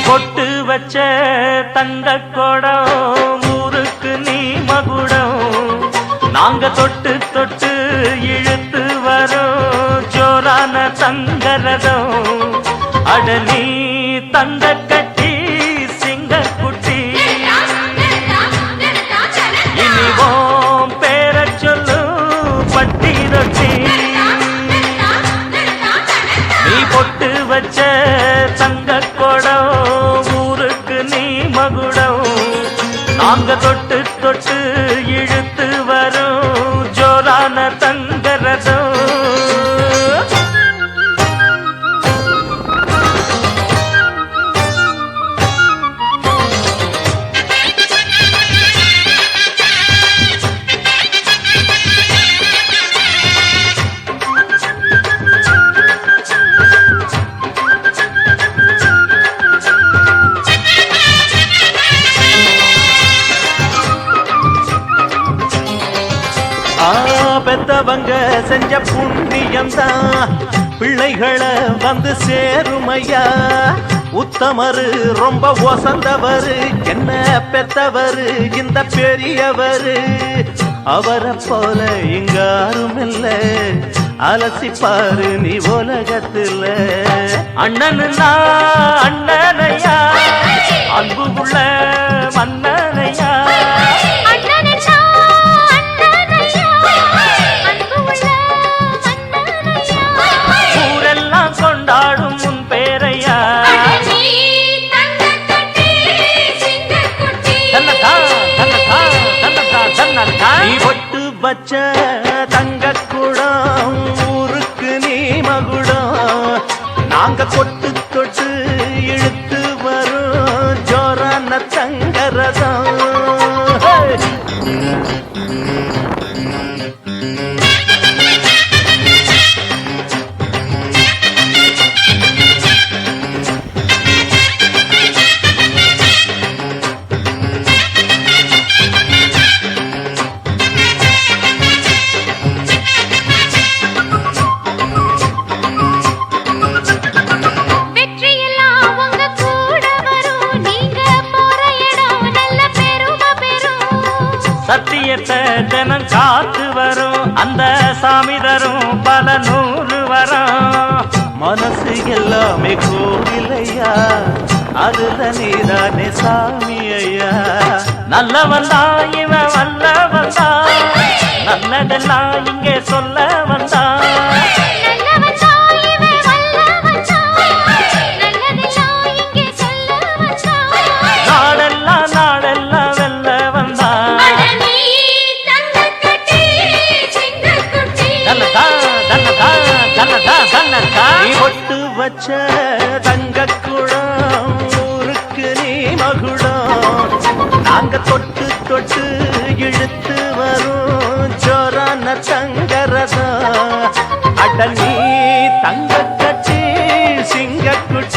பொட்டு வச்ச தங்க கொடம் ஊருக்கு நீ மகுடம் நாங்க தொட்டு தொட்டு இழுத்து வரோம் ஜோரான தங்கரதம் அட நீ தங்க கட்டி சிங்க குட்டி இனிவோம் பேர சொல்லு பட்டி ரொட்டி நீ பொட்டு வச்ச தங்க கொடம் ஊருக்கு நீ மகுடம் நாங்க தொட்டு தொட்டு இழுத்து வரும் ஜோரான தங்கரதம் பெத்தவங்க செஞ்ச புண்ணியம்தான் பிள்ளைகளை வந்து சேருமையா உத்தமரு ரொம்ப ஒசந்தவரு என்ன பெத்தவரு இந்த பெரியவரு அவரை போல இங்க யாரும் இல்ல அலசிப்பாரு நீ உலகத்துல அண்ணனுன்னா அண்ணனையா அன்பு உள்ள மன்னனையா கொண்டாடும் உன் பேரையா நீ பொட்டு வச்ச தங்க குடம் ஊருக்கு நீ மகுடம் நாங்க கொட்டு தொட்டு இழுத்து வரும் ஜோரான தங்கரதம் சத்தியத்தை தினம் காத்து வரும் அந்த சாமி தரும் பல நூறு வரும் மனசு எல்லாமே கோவிலையா அதுல நீதானே சாமி ஐயா நல்லவன் தான் இவன் வல்லவன் தான் நல்லதெல்லாம் இங்கே சொல்ல வந்தான் நீ பொட்டு வச்ச தங்க குடம் ஊருக்கு நீ மகுடம் நாங்க தொட்டு தொட்டு இழுத்து வரும் ஜோரான தங்கரதம் அட நீ தங்க கட்டி சிங்க குட்டி